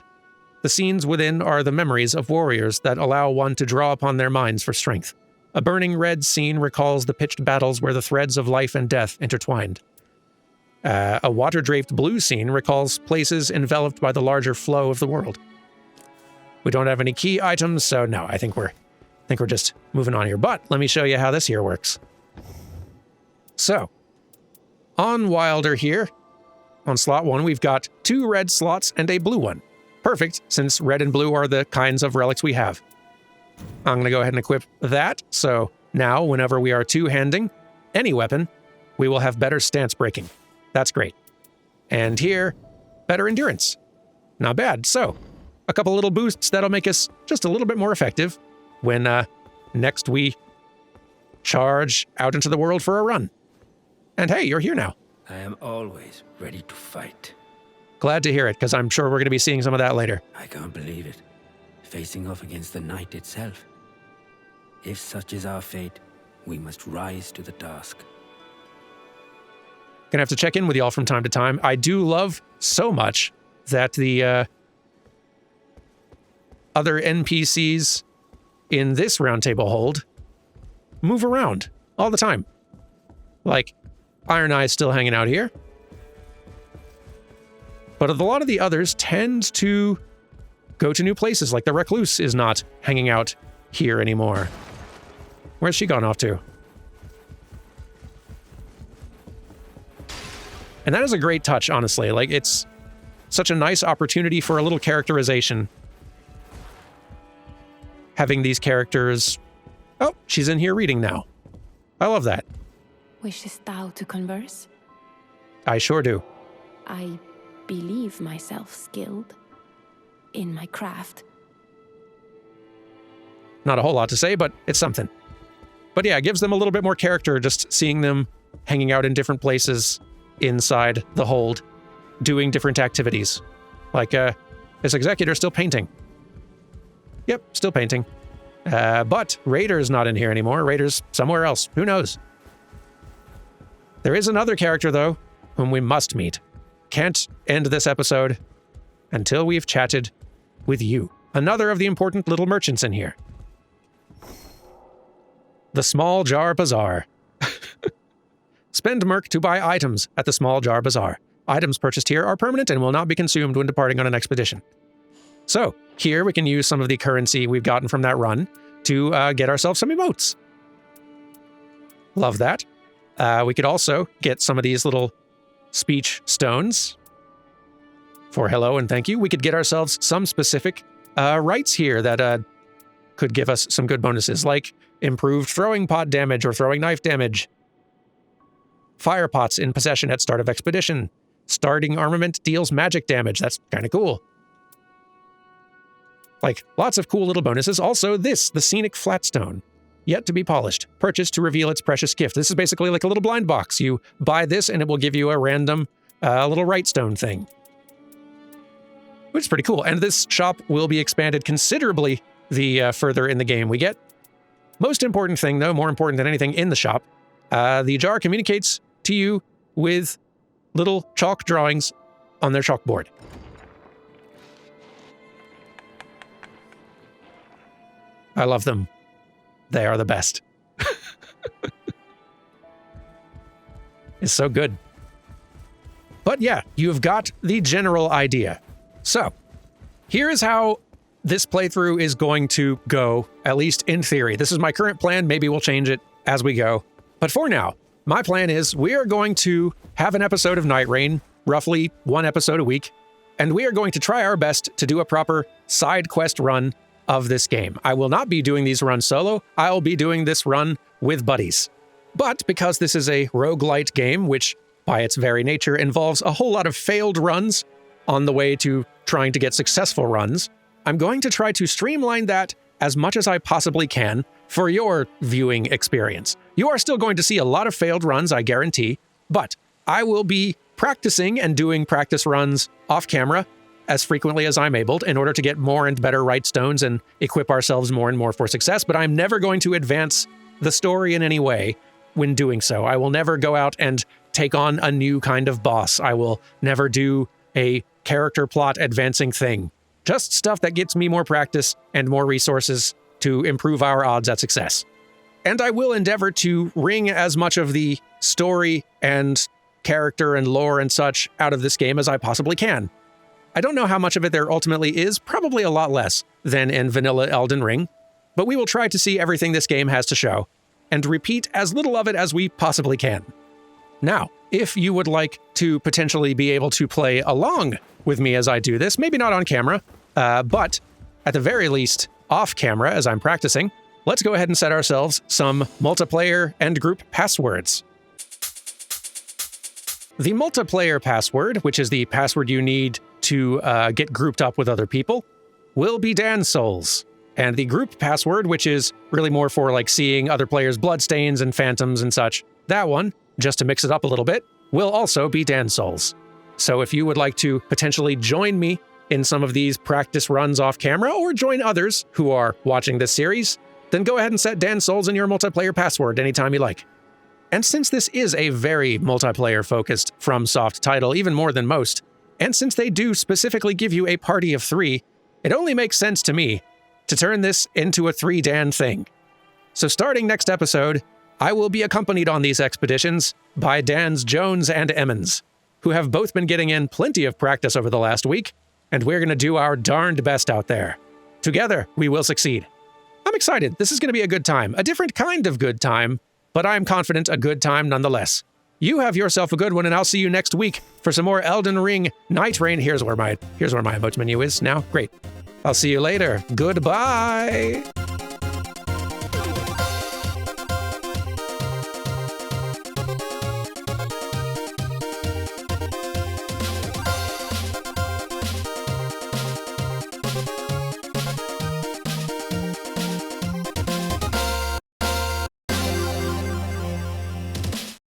The scenes within are the memories of warriors that allow one to draw upon their minds for strength. A burning red scene recalls the pitched battles where the threads of life and death intertwined. A water-draped blue scene recalls places enveloped by the larger flow of the world. We don't have any key items, so no, I think we're just moving on here. But let me show you how this here works. So, on Wilder here, on slot 1, we've got 2 red slots and a blue one. Perfect, since red and blue are the kinds of relics we have. I'm going to go ahead and equip that, so now whenever we are two-handing any weapon, we will have better stance breaking. That's great. And here, better endurance. Not bad. So, a couple little boosts that'll make us just a little bit more effective when next we charge out into the world for a run. And hey, you're here now. I am always ready to fight. Glad to hear it, because I'm sure we're going to be seeing some of that later. I can't believe it. Facing off against the night itself. If such is our fate, we must rise to the task. Gonna have to check in with y'all from time to time. I do love so much that the other NPCs in this Roundtable Hold move around all the time. Like, Iron Eye's still hanging out here. But a lot of the others tend to go to new places, like the Recluse is not hanging out here anymore. Where's she gone off to? And that is a great touch, honestly. Like, it's such a nice opportunity for a little characterization. Having these characters... Oh, she's in here reading now. I love that. Wishes thou to converse? I sure do. I believe myself skilled in my craft. Not a whole lot to say, but it's something. But yeah, it gives them a little bit more character just seeing them hanging out in different places inside the hold, doing different activities. Like, this executor still painting. Yep, still painting. But Raider's not in here anymore. Raider's somewhere else. Who knows? There is another character, though, whom we must meet. Can't end this episode until we've chatted with you. Another of the important little merchants in here. The Small Jar Bazaar. Spend merc to buy items at the Small Jar Bazaar. Items purchased here are permanent and will not be consumed when departing on an expedition. So, here we can use some of the currency we've gotten from that run to get ourselves some emotes. Love that. We could also get some of these little speech stones for hello and thank you. We could get ourselves some specific rights here that could give us some good bonuses, like improved throwing pot damage or throwing knife damage. Fire pots in possession at start of expedition. Starting armament deals magic damage. That's kind of cool. Like, lots of cool little bonuses. Also this, the Scenic Flatstone. Yet to be polished. Purchased to reveal its precious gift. This is basically like a little blind box. You buy this and it will give you a random little right stone thing. Which is pretty cool. And this shop will be expanded considerably the further in the game we get. Most important thing, though, more important than anything in the shop, the jar communicates to you with little chalk drawings on their chalkboard. I love them. They are the best. It's so good. But yeah, you've got the general idea. So, here is how this playthrough is going to go, at least in theory. This is my current plan. Maybe we'll change it as we go. But for now, my plan is we are going to have an episode of Nightreign, roughly 1 episode a week, and we are going to try our best to do a proper side quest run of this game. I will not be doing these runs solo. I'll be doing this run with buddies. But because this is a roguelite game, which by its very nature involves a whole lot of failed runs on the way to trying to get successful runs, I'm going to try to streamline that as much as I possibly can for your viewing experience. You are still going to see a lot of failed runs, I guarantee, but I will be practicing and doing practice runs off camera as frequently as I'm able in order to get more and better right stones and equip ourselves more and more for success, but I'm never going to advance the story in any way when doing so. I will never go out and take on a new kind of boss. I will never do a character plot advancing thing. Just stuff that gets me more practice and more resources to improve our odds at success. And I will endeavor to wring as much of the story and character and lore and such out of this game as I possibly can. I don't know how much of it there ultimately is, probably a lot less than in vanilla Elden Ring, but we will try to see everything this game has to show and repeat as little of it as we possibly can. Now, if you would like to potentially be able to play along with me as I do this, maybe not on camera, but at the very least off camera as I'm practicing, let's go ahead and set ourselves some multiplayer and group passwords. The multiplayer password, which is the password you need to get grouped up with other people, will be Dan's Souls. And the group password, which is really more for like seeing other players' bloodstains and phantoms and such, that one, just to mix it up a little bit, will also be Dan's Souls. So if you would like to potentially join me in some of these practice runs off camera or join others who are watching this series, then go ahead and set Dan's Souls in your multiplayer password anytime you like. And since this is a very multiplayer-focused FromSoft title, even more than most, and since they do specifically give you a party of 3, it only makes sense to me to turn this into a 3-Dan thing. So starting next episode, I will be accompanied on these expeditions by Dans Jones and Emmons, who have both been getting in plenty of practice over the last week, and we're going to do our darned best out there. Together, we will succeed. I'm excited. This is going to be a good time. A different kind of good time, but I'm confident a good time nonetheless. You have yourself a good one, and I'll see you next week for some more Elden Ring Nightreign. Here's where my emote menu is now. Great. I'll see you later. Goodbye.